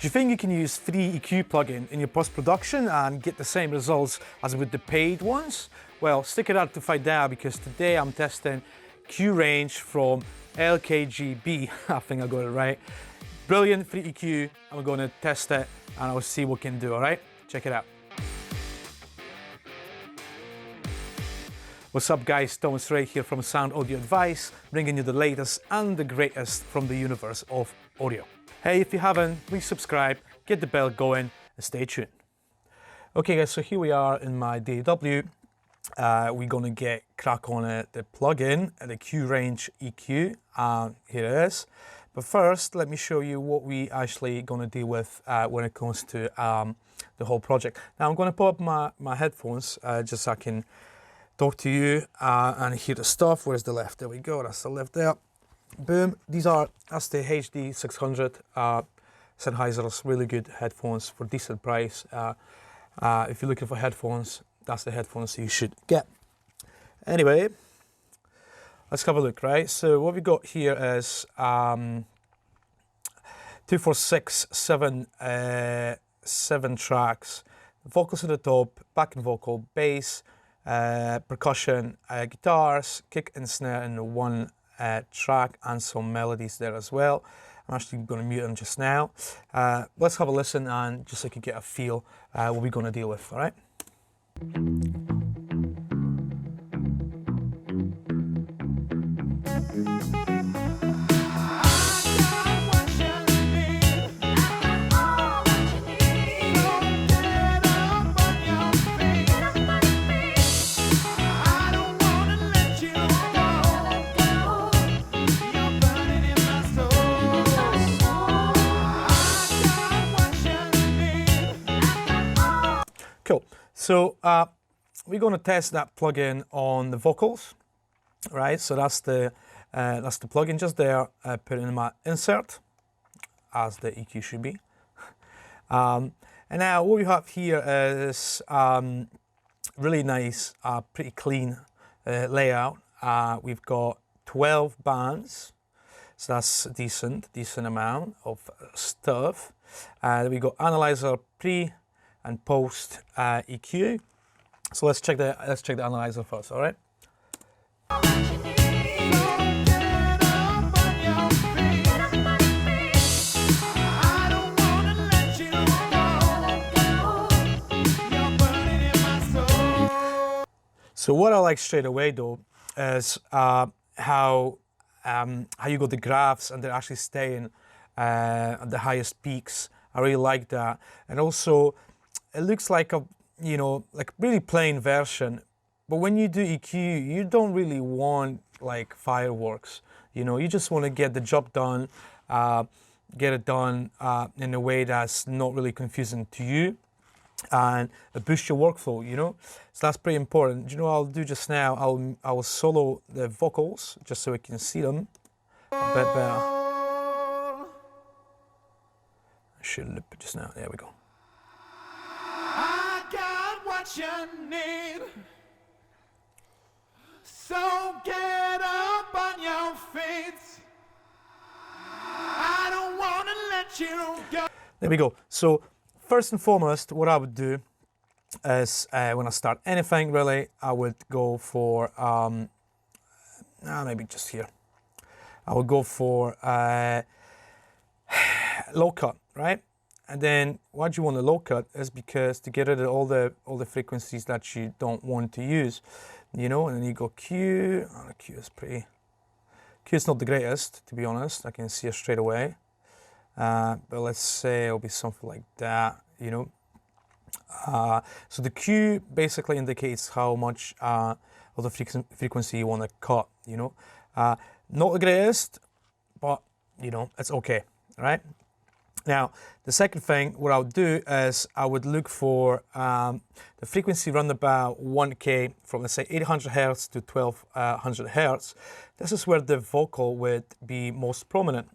Do you think you can use free EQ plugin in your post-production and get the same results as with the paid ones? Well, stick it out to find out, because today I'm testing Qrange from LKGB. I think I got it right. Brilliant free EQ. I'm going to test it and I'll see what we can do, all right? Check it out. What's up guys, Thomas Ray here from Sound Audio Advice, bringing you the latest and the greatest from the universe of audio. Hey, if you haven't, please subscribe, get the bell going, and stay tuned. Okay guys, so here we are in my DAW. We're gonna get crack on it, the plugin, the Qrange EQ, here it is. But first, let me show you what we actually gonna deal with when it comes to the whole project. Now I'm gonna put up my headphones, just so I can talk to you and hear the stuff. Where's the left? There we go, that's the left there. Boom. That's the HD 600 Sennheiser's, really good headphones for decent price. If you're looking for headphones, that's the headphones you should get. Anyway, let's have a look, right? So what we got here is 2, 4, 6, 7 tracks. Vocals at the top, backing vocal, bass, percussion, guitars, kick and snare in one track, and some melodies there as well. I'm actually going to mute them just now. Let's have a listen, and just so you can get a feel what we're going to deal with, all right? Cool. So we're going to test that plugin on the vocals, right? So that's the plugin just there. Put it in my insert, as the EQ should be. And now what we have here is really nice, pretty clean layout. We've got 12 bands, so that's a decent amount of stuff. We got analyzer, pre and post EQ. So let's check the analyzer first, all right? So what I like straight away though is how you got the graphs and they're actually staying at the highest peaks. I really like that, and also it looks like a, you know, like really plain version, but when you do EQ, you don't really want like fireworks, you know, you just want to get the job done, get it done in a way that's not really confusing to you, and boost your workflow, you know, so that's pretty important. You know what I'll do just now? I'll solo the vocals just so we can see them a bit better. I should loop it just now, there we go. What you need, so get up on your feet. I don't want to let you go. There we go. So first and foremost, what I would do is when I start anything really, I would go for maybe just here. I would go for low cut, right? And then why do you want a low cut is because to get rid of all the frequencies that you don't want to use, you know. And then you go Q. Oh, Q is pretty. Q is not the greatest, to be honest. I can see it straight away. But let's say it'll be something like that, you know. So the Q basically indicates how much of the frequency you want to cut, you know. Not the greatest, but you know, it's okay, right? Now, the second thing, what I would do is I would look for the frequency around about 1K from, let's say, 800 Hertz to 1200 Hertz. This is where the vocal would be most prominent,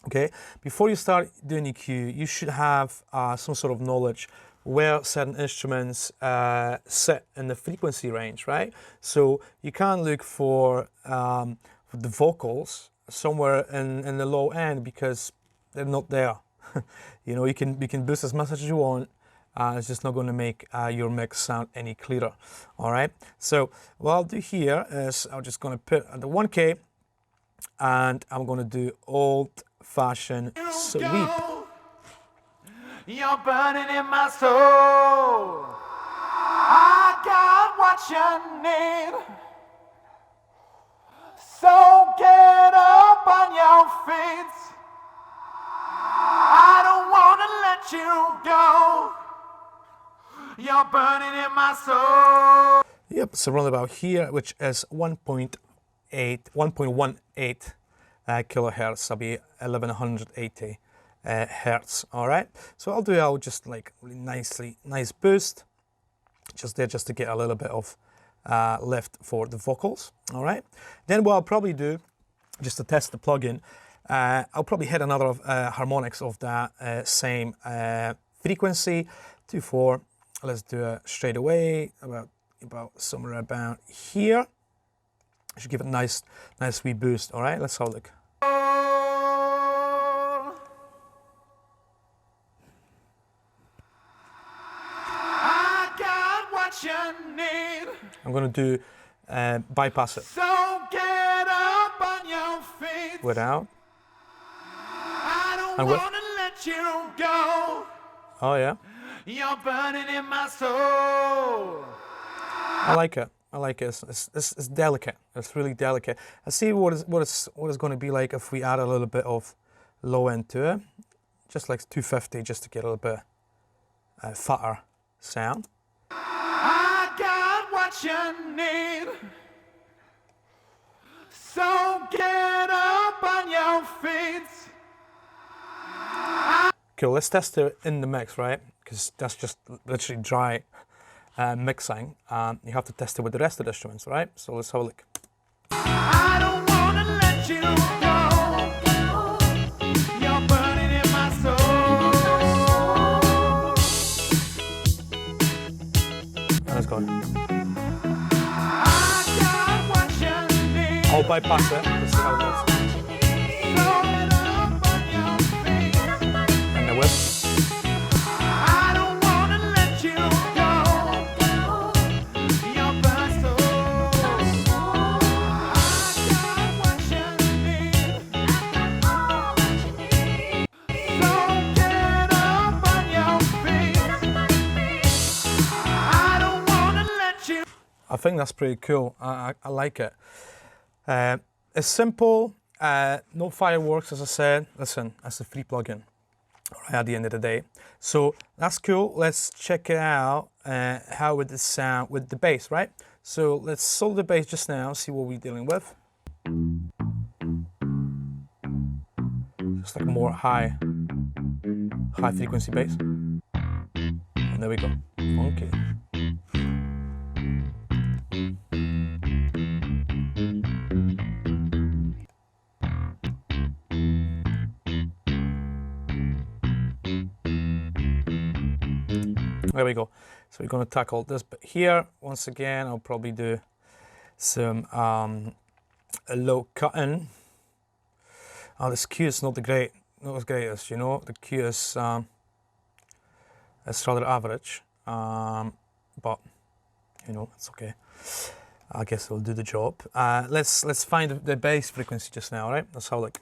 okay? Before you start doing EQ, you should have some sort of knowledge where certain instruments sit in the frequency range, right? So you can't look for the vocals somewhere in the low end because they're not there. You know, you can boost as much as you want. It's just not going to make your mix sound any clearer. All right. So what I'll do here is I'm just going to put at the 1K, and I'm going to do old-fashioned sweep. You're burning in my soul. I got what you need. So get up on your feet. I don't want to let you go. You're burning in my soul. Yep, so round about here, which is 1.18 kilohertz. That'll be 1180 hertz. All right. So I'll just like really nice boost, just there, just to get a little bit of lift for the vocals. All right. Then what I'll probably do, just to test the plugin, I'll probably hit another harmonics of that same frequency, 2/4. Let's do it straight away, about somewhere about here. I should give it a nice wee boost. All right, let's have a look. I got what you need. I'm going to do bypass it. So get up on your feet. Without. I don't And with. want to let you go. Oh yeah. You're burning in my soul. I like it. It's delicate. It's really delicate. I see what it's going to be like if we add a little bit of low end to it, just like 250, just to get a little bit fatter sound. I got what you need. So get up on your feet. Cool. Let's test it in the mix, right? Because that's just literally dry mixing. You have to test it with the rest of the instruments, right? So let's have a look. I don't want to let you go. You're burning in my soul. Let's go. I got what you need. I'll bypass it. Let's see how it goes. So get up on your feet. And the whip. I don't want to let you go. You're burning so. I got what you need. So get up on your feet. I don't want to let you. I think that's pretty cool. I like it. It's simple, no fireworks, as I said. Listen, that's a free plugin right at the end of the day. So that's cool. Let's check it out. How would this sound with the bass, right? So let's solve the bass just now, see what we're dealing with. Just like more high frequency bass. And there we go. Okay. There we go. So we're going to tackle this bit here. Once again, I'll probably do some a low cut-in. Oh, this Q is not as greatest, you know. The Q is it's rather average, but you know, it's okay. I guess it'll do the job. Let's find the bass frequency just now, right? That's how like.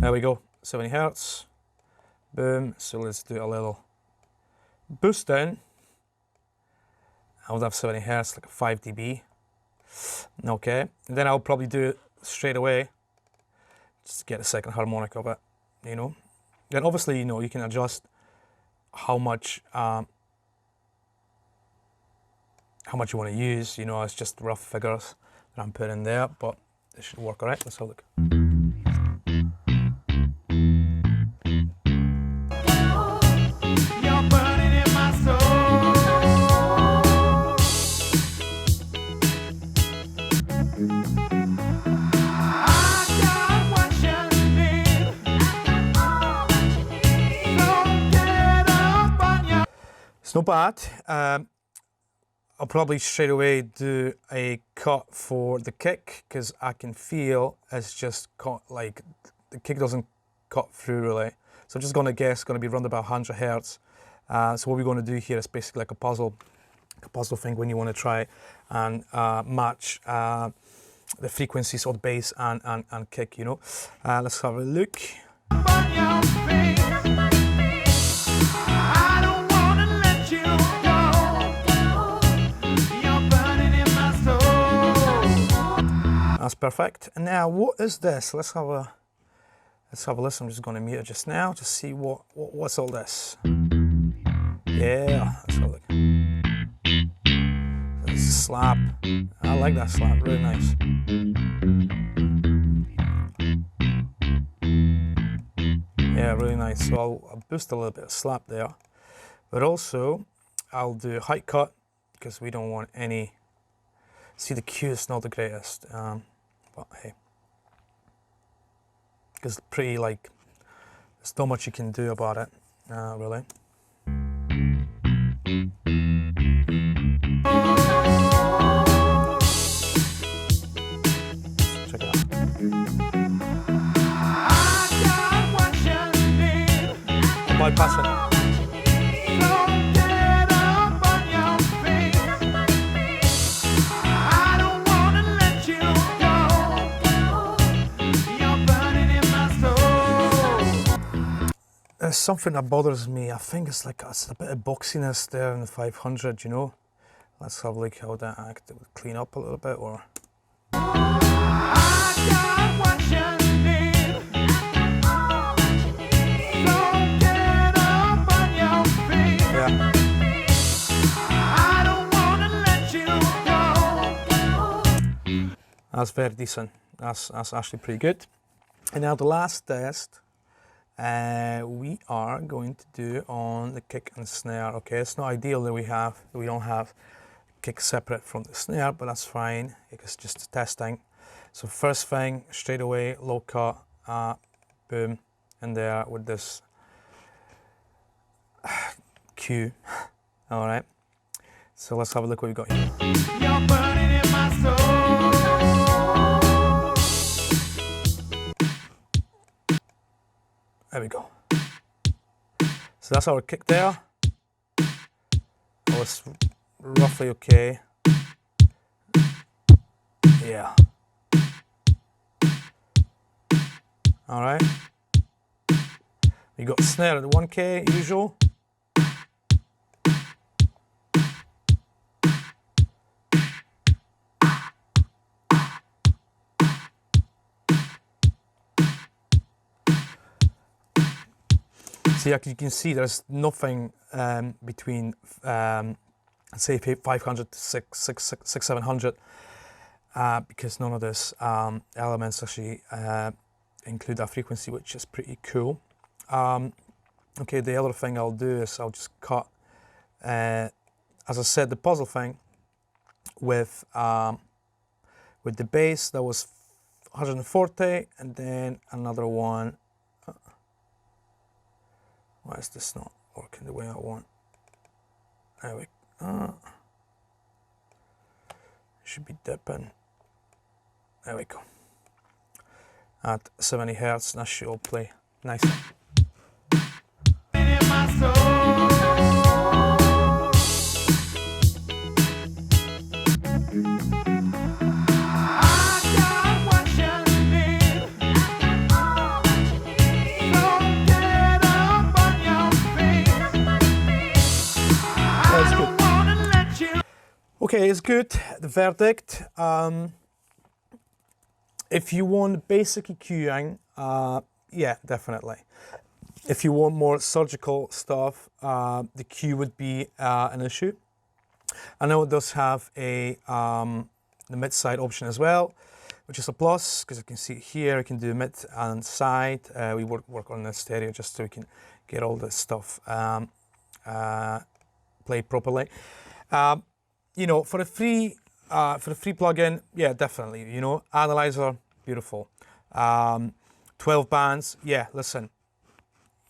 There we go, 70 hertz. Boom. So let's do a little boost down. I would have 70 hertz, like a 5 dB. Okay, and then I'll probably do it straight away, just to get a second harmonic of it, you know. Then obviously, you know, you can adjust how much you want to use. You know, it's just rough figures that I'm putting there, but it should work all right. Let's have a look. You're burning in my soul. I got what you need. So get up on your. It's not bad. I'll probably straight away do a cut for the kick because I can feel it's just cut, like the kick doesn't cut through really. So I'm just going to guess it's going to be around about 100 hertz. So what we're going to do here is basically like a puzzle thing when you want to try and match the frequencies of the bass and kick, you know. Let's have a look. On your face. I don't wanna let you go. You're burning in my soul. That's perfect. And now what is this? Let's have a listen. I'm just going to mute it just now to see what's all this. Yeah, let's have a look. This is a slap. I like that slap, really nice. Yeah, really nice. So I'll boost a little bit of slap there, but also I'll do high cut because we don't want any. See, the Q is not the greatest, but hey, because pretty like there's not much you can do about it, really. Check it out. I'm bypassing it. There's something that bothers me. I think it's like it's a bit of boxiness there in the 500, you know. Let's have a look how that act would clean up a little bit, or. Yeah. That's very decent. That's actually pretty good. And now the last test we are going to do on the kick and snare. Okay, it's not ideal that we don't have kick separate from the snare, but that's fine. It's just testing. So first thing, straight away, low cut, boom, in there with this Q. All right. So let's have a look what we got here. You're burning in my soul. There we go. So that's our kick there. That was roughly okay. Yeah. All right. We got snare at 1K, usual. See, like you can see, there's nothing between, say, 500 to 700, because none of these elements actually include that frequency, which is pretty cool. Okay, the other thing I'll do is I'll just cut, as I said, the puzzle thing with the bass. That was 140, and then another one. Why is this not working the way I want? There we go. Should be dipping. There we go. At 70 hertz, that should all play nicely. Okay, it's good. The verdict. If you want basic EQing, yeah, definitely. If you want more surgical stuff, the Q would be an issue. I know it does have a the mid side option as well, which is a plus because you can see here you can do mid and side. We work on the stereo just so we can get all this stuff played properly. You know, for a free plugin, yeah, definitely. You know, analyzer, beautiful. 12 bands, yeah. Listen,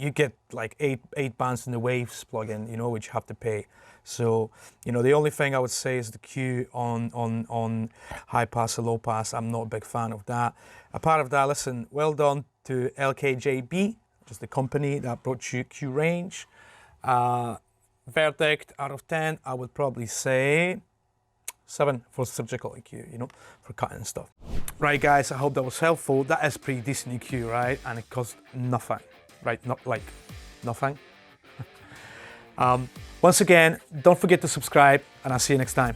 you get like eight bands in the Waves plugin, you know, which you have to pay. So, you know, the only thing I would say is the Q on high pass or low pass. I'm not a big fan of that. Apart of that, listen, well done to LKJB, which is the company that brought you Qrange. Verdict out of 10, I would probably say 7 for surgical EQ, you know, for cutting and stuff. Right, guys, I hope that was helpful. That is pretty decent EQ, right? And it costs nothing, right? Not like nothing. Once again, don't forget to subscribe, and I'll see you next time.